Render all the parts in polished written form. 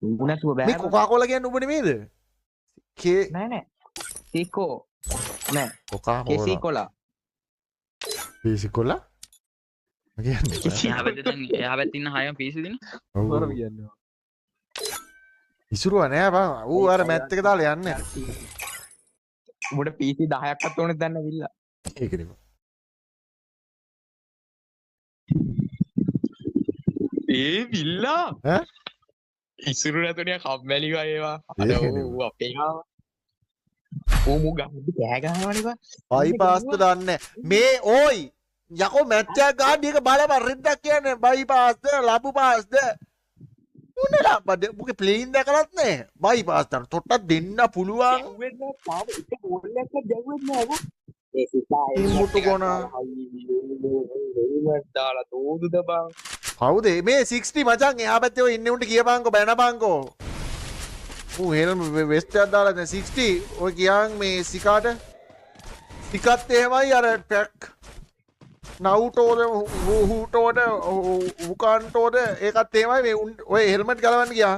උණුසුම බෑ. මේ කොකාකෝලා කියන්නේ උඹ නෙමෙයිද? කේ නෑ නෑ. කීකෝ. නෑ. කොකාකෝලා. කෙසිකොලා. පීසිකොලා? මම කියන්නේ. එයා පැත්තෙන් ඉන්න 6ම පීසි දින. ඔව්. ඉසුරුව නෑ බං. ඌ අර මැත් එක දාලා යන්නේ. උඹට PC 10ක්වත් ඕනෙත් දැන් නැවිල්ලා. ඒක නෙමෙයි. ඒ විල්ලා ඈ? ඉසුරු නැතුණිය කම්මැලි වගේ ඒවා. අර ඌ අපේ ගාව. ඌ මු ගහද්දි කෑ ගහනවනේ බං. බයිපාස්ද දන්නේ මේ ඕයි යකෝ මැච් එක ගන්න එක බලපන් රෙද්දක් කියන්නේ බයිපාස්ද ලබු පාස්ද මොනලා බඩ මුගේ ප්ලේන් දැකලත් නෑ බයිපාස් තර තොට්ටක් දෙන්න පුළුවන් වෙන්නේ තාම එක ගෝල් එකක් දැවුවෙන්නේ නෑ බං. ඒ සිතා ඒ මුටු ගොන දාලා තෝදුද බං. කවුද මේ 60 මචං එහා පැත්තේ ඔය ඉන්නේ උන්ට කියපන්කෝ බැනපන්කෝ ඌ හෙලම වෙස්ට් එකක් දාලා දැන් 60 ඔය කියන් මේ සිකාට සිකත් එහෙමයි අර ට්‍රැක් නවුටෝද හූටෝද උකාන්ටෝද ඒකත් එහෙමයි මේ ඔය හෙල්මට් ගලවන්න ගියා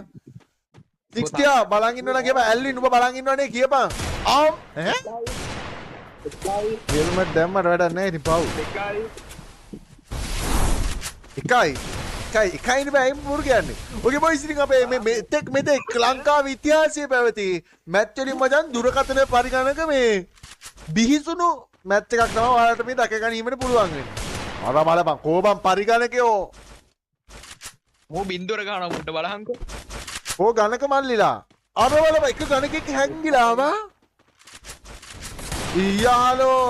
60 බලන් ඉන්නවනම් කියපන් ඇල්ලින් උඹ බලන් ඉන්නවනේ කියපන් ආම් ඈ හෙල්මට් දැම්මට වැඩක් නැහැ ඉතින් පව් එකයි බෑ මුරු කියන්නේ ඔගේ බොයිස් ඉතින් අපේ මේ මෙතෙක් ලංකාවේ ඉතිහාසයේ පැවති මැච් වලින් මචං දුරකථන පරිගණක මේ බිහිසුණු මැච් එකක් තමයි ඔයාලට මේ දැක ගැනීමට පුළුවන් වෙන්නේ. අර බලපන් කෝබම් පරිගණකයෝ. මෝ බින්දුවර ගහනවා මුන්ට බලහන්කෝ. ඕ ගණක මල්ලිලා. අර බලපන් එක ගණකෙක හැංගිලාම. ඊයාලෝ.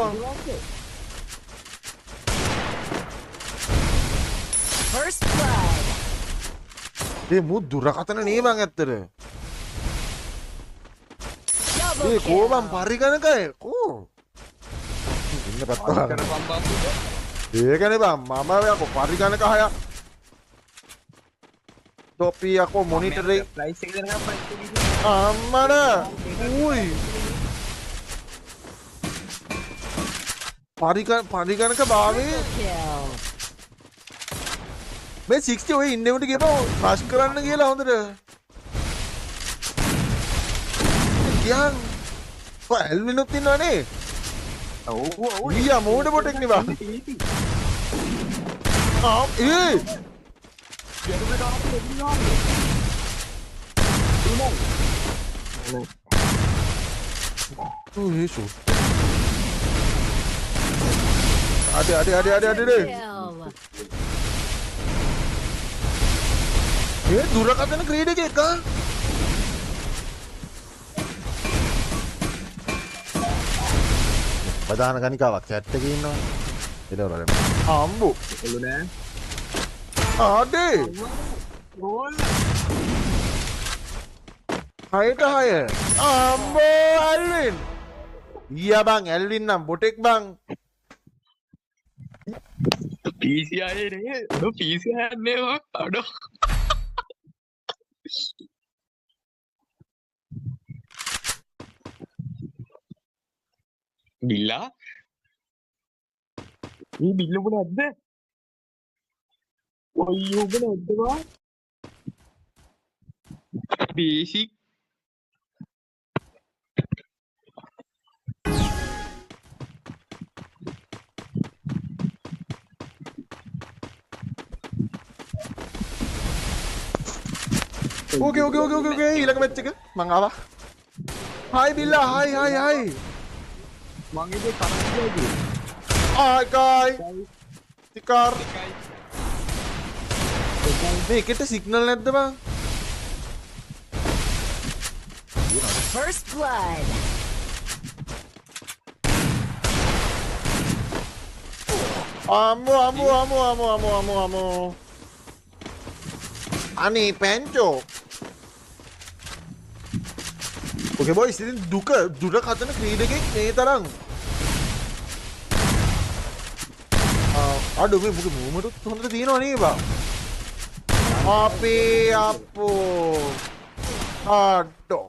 First blood. මේ මු දුරකථන නේ මං ඇත්තට. මේ කෝබම් පරිගණකය කෝ. ඉන්න පැත්ත ඒකනේ බං මම යකෝ පරිගණක හයක් ටොපි යකෝ මොනිටරේ ප්‍රයිස් එක දෙනකම් අම්මන ඌයි පරිගණක භාවයේ Kill. මේ 60 ඔය ඉන්නේ උන්ට කියපන් ෆ්ලෂ් කරන්න කියලා හොඳට කියන් ඔය එල්විනුත් ඉන්නවනේ ඔව් ඔව් ඊයා මෝඩ බොටෙක් නේ බං ආ ඒ Isso. Ade. Kill. ඒ දුරකථන ක්‍රීඩකයෙක් එක. ප්‍රධාන ගණිකාවක් chat එකේ ඉන්නවා. එළවලු. අම්බු. එළු නෑ. ආඩේ. ගෝල්. 6ට 6. අම්බෝ ඇල්වින්. ඊයා බං ඇල්වින් නම් බොටෙක් බං. PC ආයේ නේ. ඔය PC හැන්නේ වක් අඩෝ. බිල්ලා මේ බිල්ල උඹ නැද්ද? ඔය උඹ නැද්ද බා? බේසික් ඕකේ ඊළඟ මැච් එක මං ආවා. හයි බිල්ලා හයි. මං ඉතින් කරන්නේ ආයි තිකාර් මේකට සිග්නල් නැද්ද බං? First blood. අම්මෝ අනේ පැන්චෝ ඔකේ බොයිස් ඉතින් දුරකථන ක්‍රීඩකෙක් මේ තරම් අඩු මේ මුගේ මූමටුත් හොඳට තියෙනවා නේ බා අපේ අප්පෝ අඩෝ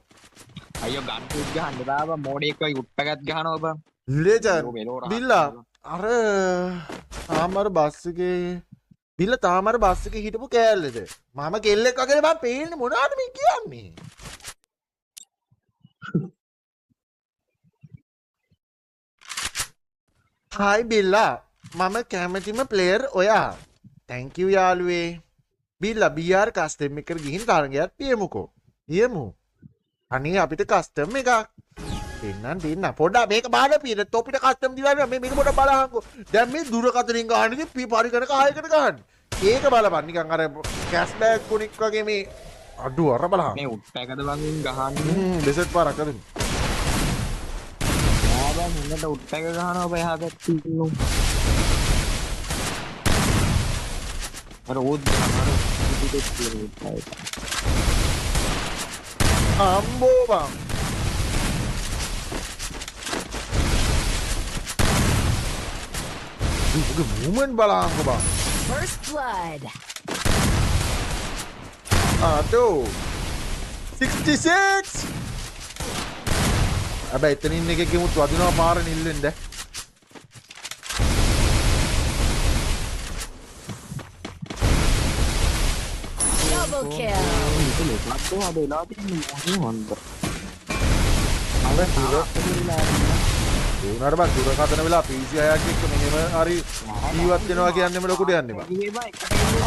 අයියෝ ගන් ටූට් ගහන්න බෑ මෝඩෙක් වගේ උට්ටගත් ගහනවා බං ලේජර් බිල්ලා අර ආමර බස් එකේ බිල්ල තාම අර බස් එකේ හිටපු කෑල්ලද මම කෙල්ලෙක් වගේ මම පේන්නේ මොනවද මේ කියන්නේ හායි බිල්ලා මම කැමතිම ප්ලේයර් ඔයා thank you යාළුවේ බිල්ලා BR කස්ටම් එකට ගිහින් තරගයක් තියමුකෝ තියමු අනේ අපිට කස්ටම් එකක් දෙන්න පොඩ්ඩක් මේක බලන්න පීන තොපිට කස්ටම් දිලා මේ මේක පොඩ්ඩක් බලහන්කෝ දැන් මේ දුරකථනින් ගහන්නේ පරිගණක ආයකට ගහන්න ඒක බලපන් නිකන් අර කැෂ් බෑග් කුණික් වගේ මේ අඩු අර බලහන් මේ උට්ටකද වගේ ගහන්නේ දෙසෙත් පාරක් අදින් ආවා මුන්නට උට්ටක ගහනවා බය එහා පැත්තේ ඉන්නු අර ඕත් ගහනවා පිටිට කියලා අම්බෝ බං උගේ මූමන්ට් බලහන්කෝ බං First blood. Aduh 66 හැබැයි එතනින් එකෙකුත් වදිනවා පාර නිල්ලෙන්ද Double kill. ලක්කෝ අද වෙලා තින්නේ මොනවද අර දුරකට බං දුරකථන වෙලා PC 6ක් එක්ක මෙහෙම හරි ජීවත් වෙනවා කියන්නේම ලොකුට යන්නේ බං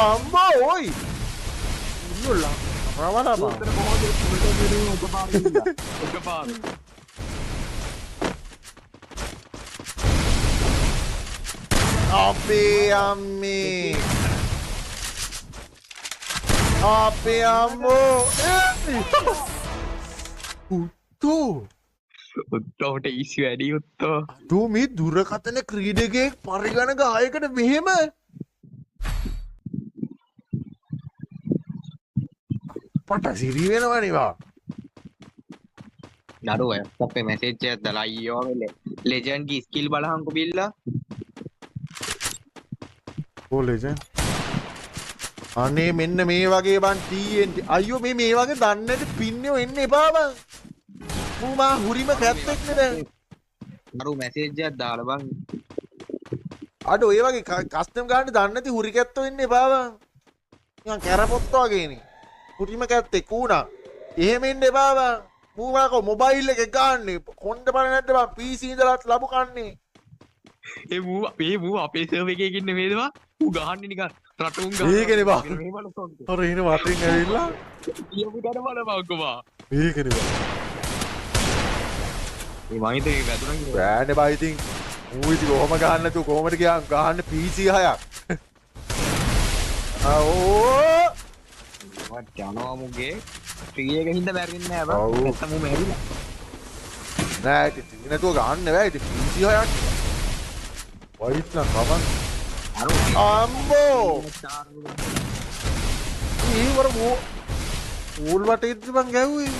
අම්මා ඔයි ඉන්නුලා රවණා බං අපේ අම්මේ අපේ අම්මෝ උත්තෝ උත්තෝට ඊසි වැඩි උත්තෝ දූ මේ දුරකථන ක්‍රීඩකයෙක් පරිගණක ආයකට මෙහෙම පට සිරි වෙනවා නිවා නරුව අපේ මැසේජ් එකක් දාලා අයියෝ වෙලේ ලෙජන්ඩ් කි ස්කිල් බලහන්කෝ බිල්ලා ඕ ලෙජන්ඩ් අනේ මෙන්න මේ වගේ බං TNT අයියෝ මේ වගේ දන්නේ නැති පින්නෝ එන්න එපා බං මූ මා හුරිම කැත්තෙක් නේ නරු මැසේජ් එකක් දාලා බං අඩ ඔය වගේ කස්ටම් ගන්න දන්නේ නැති හුරි කැත්තෝ එන්න එපා බං නිකන් කැරපොත්ත වගේනේ හුරිම කැත්තෙක් උනා එහෙම එන්න එපා බං මූ මාකෝ මොබයිල් එකේ ගන්නේ කොණ්ඩ බලන්නේ නැද්ද බං PC ඉඳලාත් ලබු කන්නේ ඒ මූ අපේ සර්වර් එකේ ඉන්නේ නේද බං ඌ ගහන්නේ නිකන් රටුන් ගහන මේකනේ බං මේවල සොන්ද අර එන වටින් ඇවිල්ලා කියපු දඩ බලපන්කෝ බං මේකනේ බං මේ මම හිතේ වැදුණා කියලා බෑනේ බයි ඉතින් ඌ ඉතින් කොහොම ගහන්න නැතුව කොහොමද ගහන්න PC 6ක් ආෝ වට යනවා මුගේ ත්‍රී එක හින්දා මැරෙන්නේ නෑ බං ඔව්. නැත්තම් මූ මැරිලා නෑ ඉතින් නැතුව ගහන්න බෑ ඉතින් PC 6ක් වයිත් නම් කමක් අර අම්බෝ ඊවර ඌල් වටේ ඉද්දි මං ගැව්වේ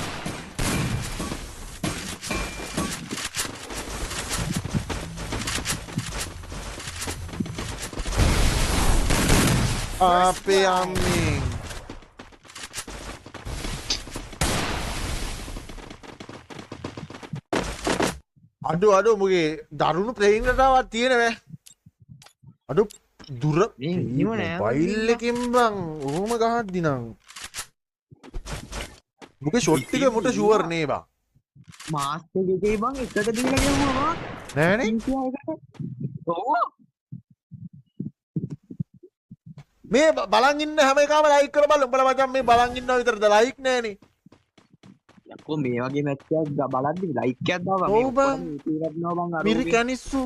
අපේ අම්මේ අඩු මුගේ දරුණු ප්ලේයින් රටාවක් තියෙනවෑ අඩු දුර එහෙම නෑ. බයිල් එකෙන් බං ඔහොම ගහද්දි නම් මුගේ ෂොට් ටික මුට ෂුවර් නේ බං මාස්ටර් එකේ බං එකට දීලා ගෙවුවා නෑනේ ඔව් මේ බලන් ඉන්න හැම එකම ලයික් කරලා බලන්න උඹලා මචං මේ බලන් ඉන්නවා විතරද ලයික් නෑනේ යකෝ මේ වගේ මැච් එකක් බලද්දි ලයික් එකක් දාපන් ඔව් බං. බං අර මිරි කැනිස්සු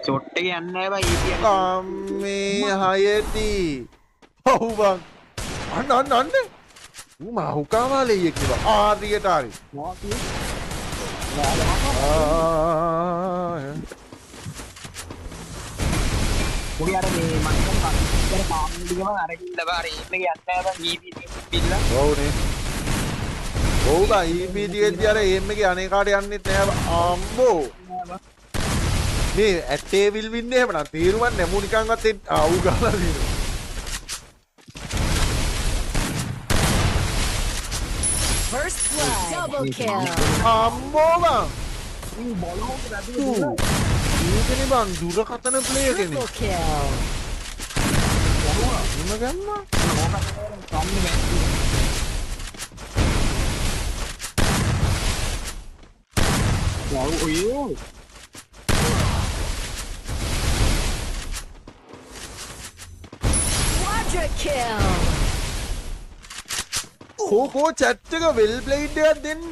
ෂොට් එක යන්නේ නෑ බං ඊපියන් අම්මේ හයටි ඔව් බං අන්න ඌ මහුකාමාලේ යෙක් නේ බං ආරියට හරි මොකද අර මේ මම කියන්නේ පාම්ලිගම අරගෙන ඉඳලා අර එන්න යන්නේ නෑ බං ඊපියන් බිල්ලා ඔව්නේ ඔව් බං ඊපීඩියෙද්දී අර එම් එකේ අනේ කාට යන්නෙත් නෑ බං අම්බෝ මේ ඇටේ විල් වින්නේ එහෙම නම් තීරුවක් නැමු නිකන්වත් ආවු ගාලා දිනවා First blood. Double kill. අම්බෝ බං බලමු ඒකනේ බං දුරකථන ප්ලේ එකනේ. Triple kill. එහෙම ගන්නවා. Quadra kill. කෝ chat එක well played එකක් දෙන්න.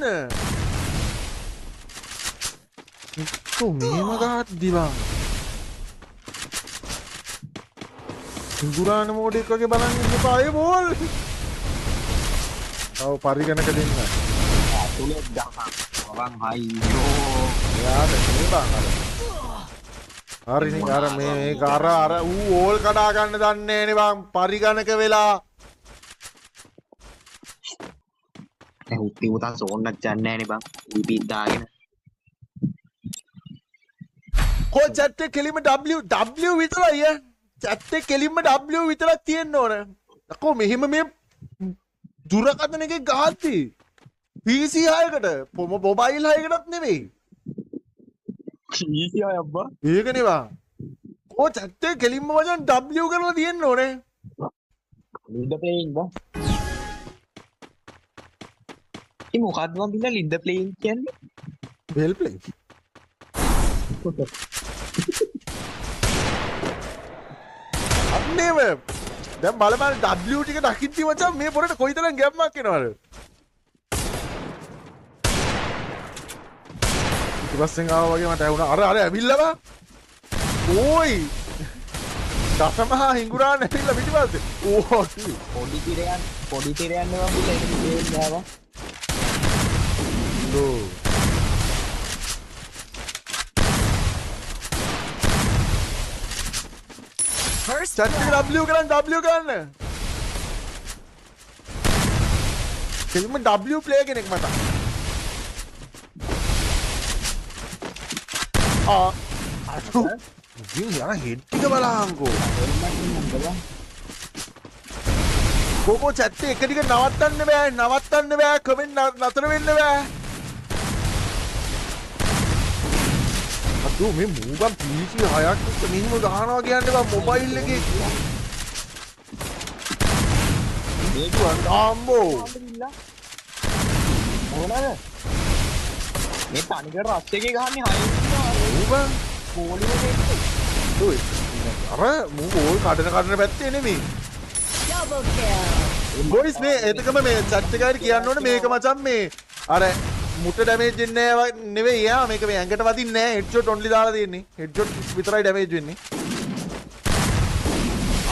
මෙහෙම ගහද්දි බං. ඉංගුරාන මෝඩ් එක වගේ බලන්න ඉන්න එපා. ඒ බෝල්. ඔව් පරිගණක දෙන්න. තුලේ ගහන් අයියෝ යාර මේ බං අර. හරිනේ අර මේක අර ඌ ඕල් කඩා ගන්න දන්නේ නෑනේ බං පරිගණක වෙලා. උත්ති උතා සෝන්නක් යන්නේ නෑනේ බං. ඊපී දාගෙන. කො chat එක කෙලින්ම W විතරයි ඈ. chat එක කෙලින්ම W විතරක් තියෙන්න ඕන. අකෝ මෙහෙම මේ දුරකථන එකේ ගහද්දි PC 6කට මොබයිල් 6කටත් නෙවෙයි. ඊසිය අබ්බා. ඒකනේ බං. කො chat එක කෙලින්ම වචන W කරලා තියෙන්න ඕනේ. ලින්ද ප්ලේයින් බං. ඒ මොකද්ද මන් බින්ද ලින්ද ප්ලේයින් කියන්නේ? well played. අන්නේම දැන් බලපන් W ටික දකිද්දි මචං මේ පොරට කොයිතරම් ගැම්මක් එනවද? ඊපස්සෙන් ආවා වගේ මට ඇහුණා අර ඇවිල්ලා බා. ඕයි. දසමහා හිඟුරාන් ඇවිල්ලා පිටිපස්සේ. ඕ පොඩි තිරයන් නේ මන් බින්ද ඒක දාවා. ලෝ. First chat එක blood. W කරන්න. කෙලින්ම W play කෙනෙක් මට. අඩු. ඉතින් යාර හෙඩ් ටික බලහන්කෝ. කෝකෝ chat එක ටික නවත්තන්න බෑ. කමෙන්ට් නතර වෙන්න බෑ. අදෝ මේ මූගම් PC 6ක් එක්ක මෙහෙම ගහනවා කියන්නේ බං මොබයිල් එකේ. මේක අම්බෝ. මොනවාද? මේ තනිකර රස් එකේ ගහන්නේ හයින් මූගම් පොලිමේ ඔය අර මූ ඕල් කඩන පැත්තේ නෙමෙයි. Double kill. බොයිස් මේ එතකම මේ chat එකකට කියන්න ඕනේ මේක මචං මේ අර මුට ඩැමේජ් වෙන්නේ නැහැ නෙවෙයි යා මේක මේ ඇඟට වදින්නේ නැහැ හෙඩ්ෂොට් ඔන්ලි දාලා තියෙන්නේ හෙඩ්ෂොට් විතරයි ඩැමේජ් වෙන්නේ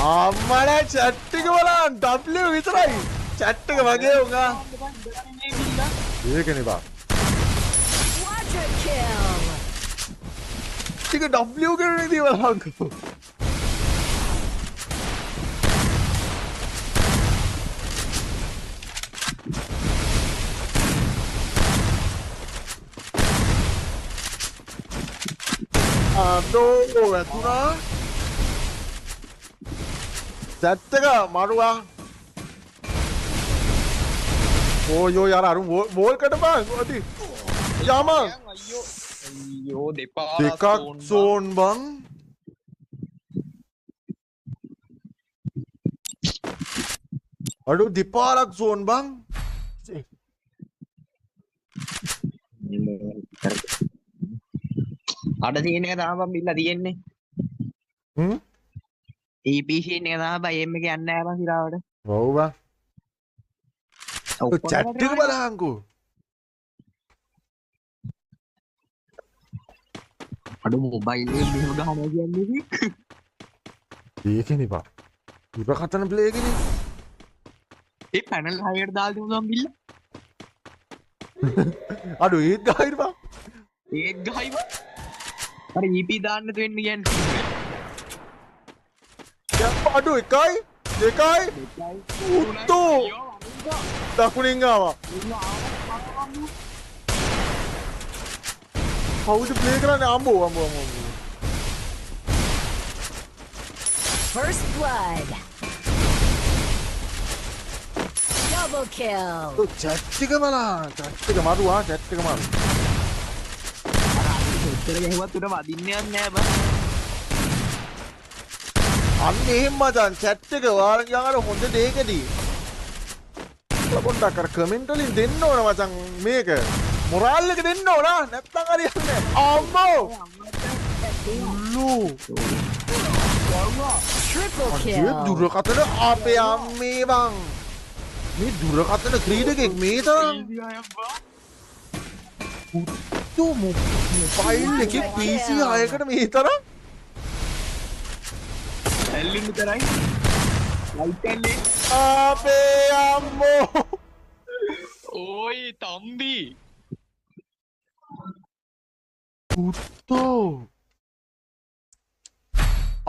අම්මලා chat එක බලන්න W විතරයි chat එක වගේ උංගා ඒකනේ බා Quadra kill. ටික W කරන ඉතින් බලන්නකෝ අදෝ වැතුනා chat එක මරුවා ඕයෝ යාර අරුන් බෝල් කට බං ඔති යම අයියෝ දෙපා දෙකක් සෝන් බං අඩු දෙපාරක් සෝන් බං අඩ තියෙන එක තමයි මම බිල්ලා තියෙන්නේ. EPC එක තමයි බයි M එක යන්නේ නැහැ බං ඉරාවට. ඔව් බං. ඔය chat එක බලහන්කෝ. අඩ මොබයිල් එකේ මෙහෙම ගහනවා කියන්නේ. ඒකනේ බං. දුරකථන ප්ලේ එකනේ. ඒ පැනල් හයියට දාලා දුන්නා මම බිල්ලා. අඩු ඒත් ගහයිද බං. ඒත් ගහයි බං. අර EP දාන්න දෙන්න කියන්නේ. අඩු එකයි දෙකයි උත්තෝ දකුණින් ආවා කවුද ප්ලේ කරන්නේ අම්බෝ First blood. Double kill. chat එක බලන්න chat එක මරුවා chat එක මරු මෙච්චර ගැහුවත් උඩ වදින්නේවත් නෑ බං. අන්න එහෙම මචං chat එක ඔයාලා අර හොඳ දෙයකදී පොඩ්ඩක් අර කමෙන්ට් වලින් දෙන්න ඕන මචං මේක මොරාල් එක දෙන්න ඕන නැත්නම් හරියන්නේ අම්මෝ Triple මේ kill. දුරකථන අපේ අම්මේ බං මේ දුරකථන ක්‍රීඩකෙක් මේ තරම් උත්තෝ මොබයිල් එකේ PC 6කට මේ තරම් ඇල්ලින් විතරයි ලයිට් ඇල්ලේ අපේ අම්මෝ ඕයි තම්බි උත්තෝ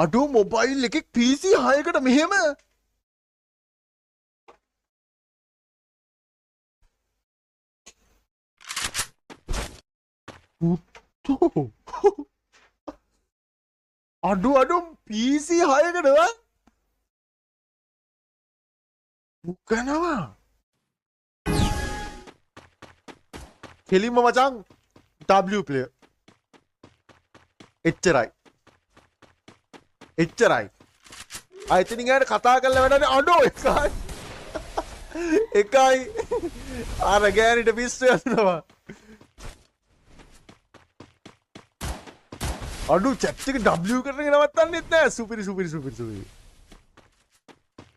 අඩෝ මොබයිල් එකෙක් PC 6කට මෙහෙම උත්තෝ අඩු PC 6කටද මුකනවා කෙලින්ම මචං W player එච්චරයි ඉතින් යාට කතා කරලා වැඩනේ අඩෝ එකයි අර ගෑනිට පිස්සු යනවා අඩු chat එක W කරගෙන නවත්තන්නෙත් නෑ සුපිරි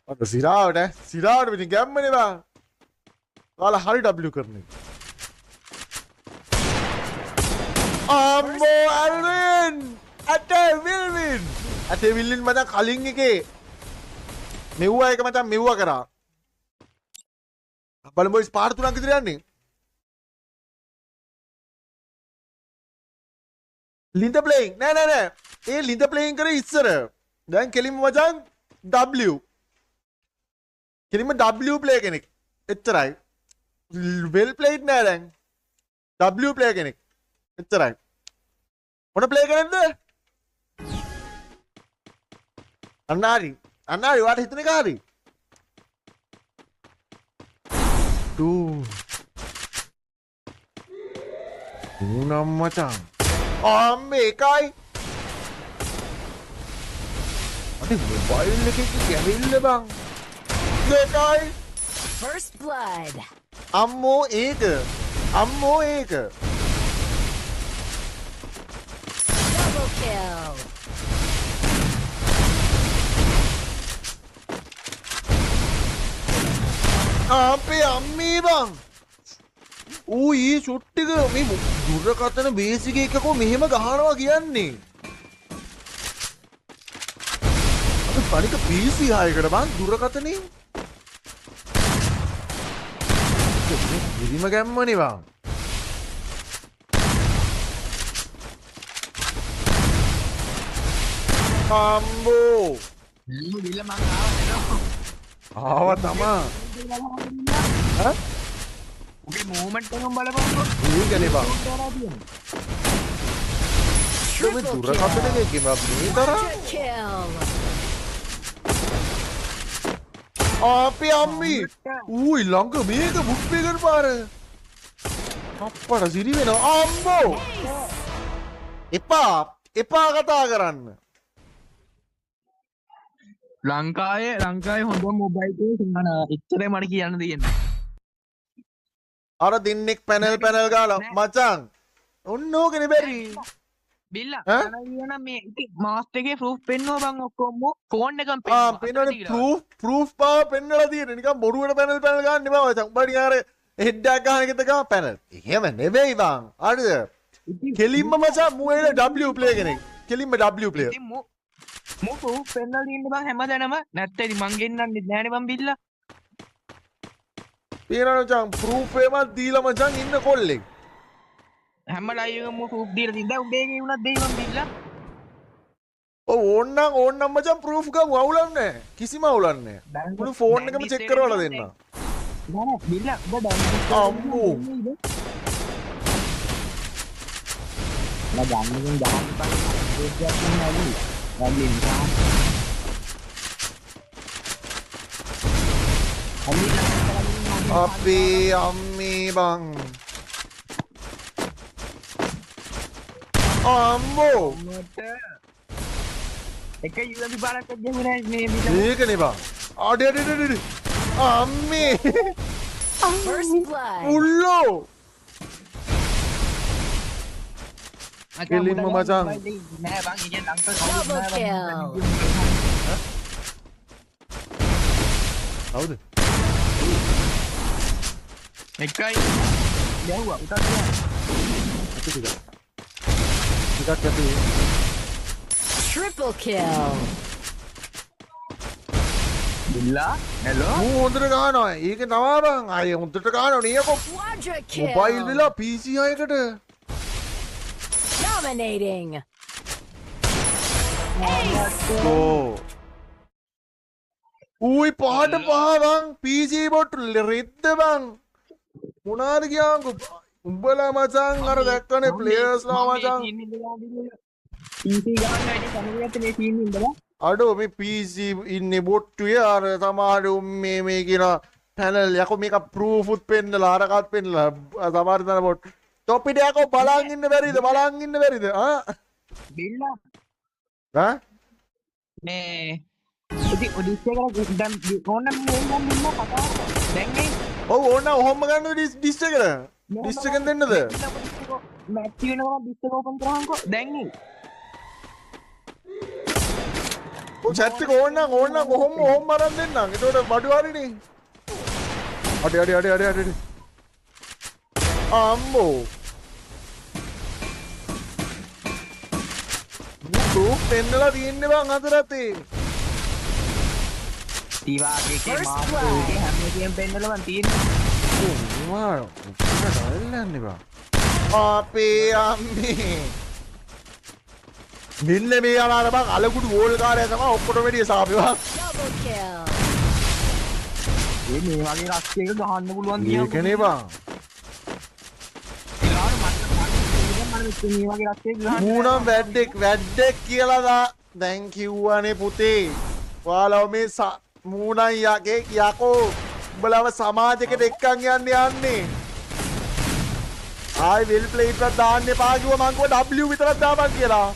අර සිරාවට පිටින් ගැම්මනේ බං ඔයාලා හරි W කරන්නේ අම්මෝ ඇල්වින් අටේ විල්වින් මචං කලින් එකේ මෙව්වා එක මචං මෙව්වා කරා බලමු ස්පාර් තුනක් ඉදිරිය යන්නේ ලින්ද ප්ලේයින් නෑ ඒ ලින්ද ප්ලේයින් කරේ ඉස්සර දැන් කෙලින්ම මචං W කෙලින්ම W ප්ලේ කෙනෙක් එච්චරයි වෙල් ප්ලේයිඩ් නෑ දැන් W ප්ලේ කෙනෙක් එච්චරයි මොන ප්ලේ කෙනෙක්ද අන්නාරි වාට හිතන එක හරි නම් මචං අම්මේ එකයි අනේ මොබයිල් එකේ කැවිල්ල බං දෙකයි First blood. අම්මෝ ඒක Double kill. අපේ අම්මේ බං ඌ ඊ ෂොට් එක මේ දුරකථන බේසික් එකකෝ මෙහෙම ගහනවා කියන්නේ අපි පණික PC 6කට බං දුරකථනේ ඉරිම ගැම්මනේ බං අම්බෝ බිල්ල මං ආවා තමා උගේ මූවමන්ට් එක බලපන්කෝ. ඒකනේ බං මේ Triple දුරකථන එකේ මේ තරම් Quadra kill. අපේ අම්මි ඌයි ළඟ මේක බුක් පේකර් පාර අප්පට සිරි වෙනවා අම්බෝ එපා කතා කරන්න ලංකාවේ හොඳ මොබයිල් එක ගන්න එච්චරයි මට කියන්න තියෙන්නේ. අර දෙන්නෙක් පැනල් ගාලා මචං ඔන්න ඕකනේ බැරි බිල්ලා ඈ? අනවියන මේ ඉතින් මාස්ටර් එකේ ප්‍රූෆ් පෙන්නුවා බං ඔක්කොම ෆෝන් එකම පෙන්වන්නේ ප්‍රූෆ් පාව පෙන්වලා තියෙන නිකන් බොරුවට පැනල් ගන්න එපා මචං උඹට අර හෙඩ් එකක් ගහන එකද ගම පැනල් එහෙම නෙවෙයි බං හරිද කෙලින්ම මචං මුවේල W ප්ලේ කෙනෙක් කෙලින්ම W ප්ලේයර් ඉතින් මෝ ප්‍රූෆ් පෙන්වලා තියෙන්න බං හැමදැනම නැත්නම් ඉතින් මං ගෙන්නන්නේ නෑනේ බං බිල්ලා. පේනවා මචං ප්‍රූෆ් එකක් දීලා මචං ඉන්න කොල්ලෙක් හැම ලයිව් එකම ප්‍රූෆ් දීලා තින්දා උඹේගේ වුණත් දෙයි මං බිල්ලා. ඕන්නම් මචං ප්‍රූෆ් ගමු අවුලක් නැහැ කිසිම අවුලක් නැහැ මුළු ෆෝන් එකම චෙක් කරවලා දෙන්න නෑ බිල්ලා ඔබ දැන් අම්මෝ නෑ ගන්නකින් ගහන්න දෙයක් නෑ අපේ අම්මේ බං අම්බෝ මට එක UMP පාරක් ගියුනේ මේ මිල මේකනේ බං අඩ අම්මේ First blood. උල්ලෝ මචං කෙලින්ම මචං. නෑ බං ඉතින් ලංකා Double kill. කවුද එකයි යවුවා උටක් ගියා ටිකක් යටි Triple kill. බිල්ලා හෙලෝ මූ හොඳට ගහනවා ඒක තමා බං අය හොඳට ගහනවා නියකෝ Quadra මොබයිල් kill. වෙලා PC හයකට Dominating. Ace. ඕ ඌයි පහට පහ බං PC බොට් රෙද්ද බං මොනාද කියන්කෝ උඹලා මචං අර දැක්කනේ ප්ලේයර්ස්ලා මචං PC ගන්න ඇයි සමගියත් මේ සීන් ඉඳලා අඩෝ මේ PC ඉන්නේ බොට්ටුවේ අර සමහර මේ කියන පැනල් යකෝ මේක ප්‍රූෆ් උත් පෙන්නලා අරකට පෙන්නලා සමහර දන බොට් තොපිට යකෝ බලන් ඉන්න බැරිද ආ බිල්ලා ඈ මේ ඉතින් ඔඩිස්සේ කරා දැන් ඕන නම් ඉන්න කතා දැන් මේ ඔව් ඕන ඔහොම ගන්න ඩිස් එකට ඩිස් එකෙන් දෙන්නද මැච් වෙනවා ඩිස්ක ඕපන් කරාන්කෝ දැන් නේ ඔව් chat එක ඕන නම් ඔහොම අරන් දෙන්නම් ඒකට බඩු හරිනේ අඩ අම්මෝ ප්‍රූෆ් පෙන්නලා තියන්නේ බං අතරතේ ඊවාගේ First මාත් blood. හැම එකෙන් පෙන්නලා මන් තියෙන්නේ අපේ අම්මේ මෙන්න මේ අනාර බං අලකුඩු ගෝල් කාරය තමයි ඔක්කොටම වැඩිය සාපේ බං Double kill. මේ වගේ රස්තියක ගහන්න පුළුවන් දියා ඒකනේ බං මේ වගේ රස්තියක ගහන්න මූනම් වැඩෙක් කියලා දැන් කිව්වනේ පුතේ ඔයාලා මේ මූණන් යකෝ උඹලව සමාජයකට එක්කන් යන්නේ ආයි වෙල් ප්ලේට් එකක් දාන්න එපා කිව්ව මං කිව්වා W විතරක් දාපන් කියලා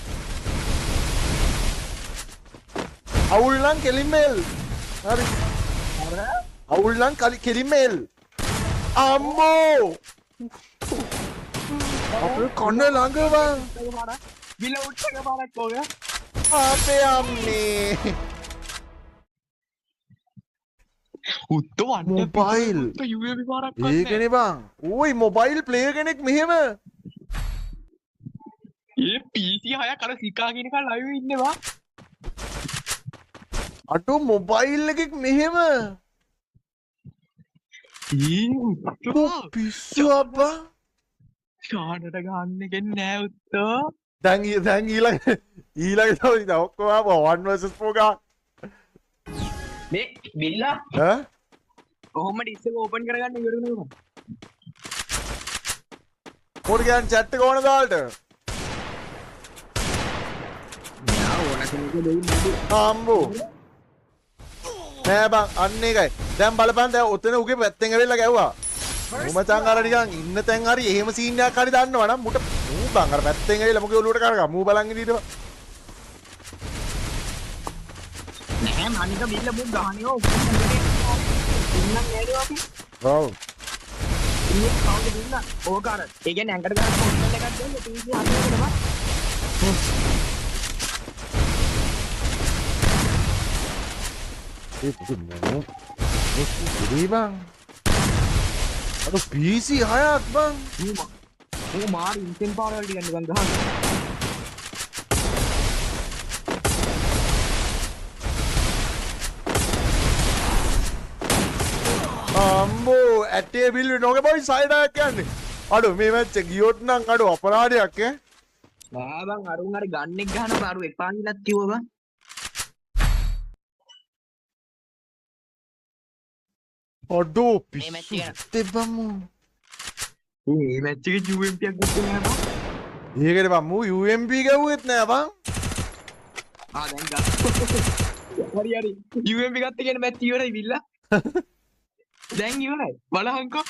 අවුල් නම් කෙලින්ම එල් හරි අවුල් නම් කෙලින්ම එල් අම්මෝ අපේ කන්න ළඟ බං බිල උට්ටක පාරක් කෝග අපේ අම්මේ උත්ත වන්න මොබයිල් UMP පාරක් ඒකනේ බං ඕයි මොබයිල් ප්ලේයර් කෙනෙක් මෙහෙම ඒ PC හයක් අර සිකා කියන එක ලයිව් ඉන්නවා අටෝ මොබයිල් එකෙක් මෙහෙම පිස්සු අප්පා ෂාටට ගන්න එකෙන් නෑ උත්තෝ දැන් ඊළඟ තව ඔක්කොම 1 vs 4 ගා මේ බිල්ලා ඈ කොහොමද ඩිස්ක ඕපන් කරගන්න ඉවරුනේ මම පොඩි ගෑන් chat එක ඕන දාලට ඕන කෙනෙක් දෙයි නේද ආම්බෝ නෑ බං අන්න ඒකයි දැන් බලපන් දැන් ඔතන උගේ පැත්තෙන් ඇවිල්ලා ගැව්වා මචං අර නිකන් ඉන්න තැන් හරි එහෙම සීන් එකක් හරි දන්නවා නම් මුට මූ බං අර පැත්තෙන් ඇවිල්ලා මොකද ඔලුවට කරගා මූ බලන් ඉඳීද නෑ මනික බිල්ල මුන් ගහනියෝ ඉන්නම් නේද අපි ඔව් ඉන්නේ කවුද බිල්ල ඕක අර ඒ කියන්නේ ඇඟට ගන්න පොඩ්ඩක් එකක් දෙන්න PC හරියටම ඒ පුදුම බං අර PC හයක් බං මූ මාරි ඉන්ටෙන් පාර වලට ගන්න ගන්න අම්බෝ ඇටේ බිල් නොගේ බොයි සයිඩයක් කියන්නේ අඩු මේ මැච් එක ගියොත් නම් අඩු අපරාධයක් ඈ නෑ බං අරුන් හරි ගන්නෙක් ගහන බාරු එපා කියලාත් කිව්වා බං අඩෝ මේ මැච් එක පිස්සු මේ මැච් එකේ UMP එකක් ගත්තේ නෑ බං ඒකට බං මූ UMP ගැව්වෙත් නෑ බං දැන් ගත්තා හරි UMP ගත්ත කියන මැච් ඉවරයි බිල්ලා දැන් ඉවරයි බලහන්කෝ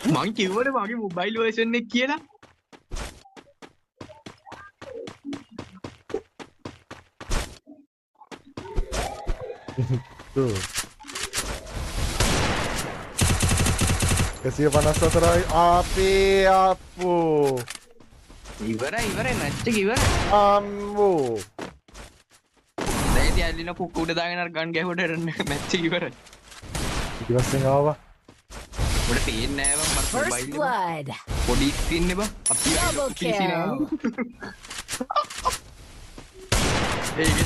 මං කිව්වනේ මගේ මොබයිල් වර්ෂන් එක කියලා කසිය 54යි අපේ අප්පෝ ඉවරයි මැච් එක ඉවරයි. අම්බෝ දැන් ඇලින කුක්ක උඩ දාගෙන අර ගන් ගැහුවට මැච් එක ඉවරයි. ඊටපස්සේ ආවා උඩ පේන්නේ නැහැ බං මට First මොබයිල් එක. blood. පොඩි ස්ක්‍රීන් එක බං. අපි Double PC නෑ. kill. ඒක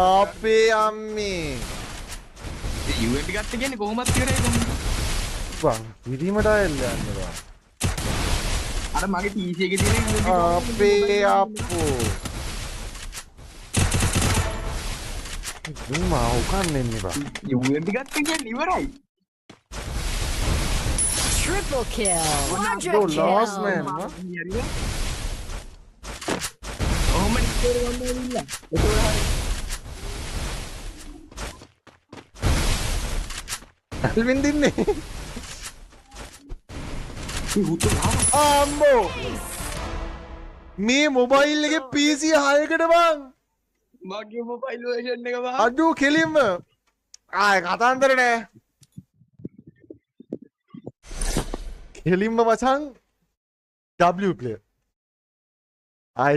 අපේ අම්මේ UAV ගත්ත කියන්නේ කොහොමද ඉවරයි බං. බං පිරීමට ආයෙල්ල යන්නවා අර මගේ PC එකේ තියෙන UAV අපේ අප්පෝ දුමා උකන්නේ බං UAV ගත්ත කියන්නේ ඉවරයි. Triple kill. Quadra bro last kill. man ඔහොම ඉස්සර වන්න ඉන්න. ඇල්වින් දින්නේ හුතු අම්බෝ මේ මොබයිල් එකේ PC 6කට බං මගේ මොබයිල් වර්ෂන් එක බං. අඩු කෙලින්ම ආය කතාන්දර නෑ කෙලින්ම මචං W player ආය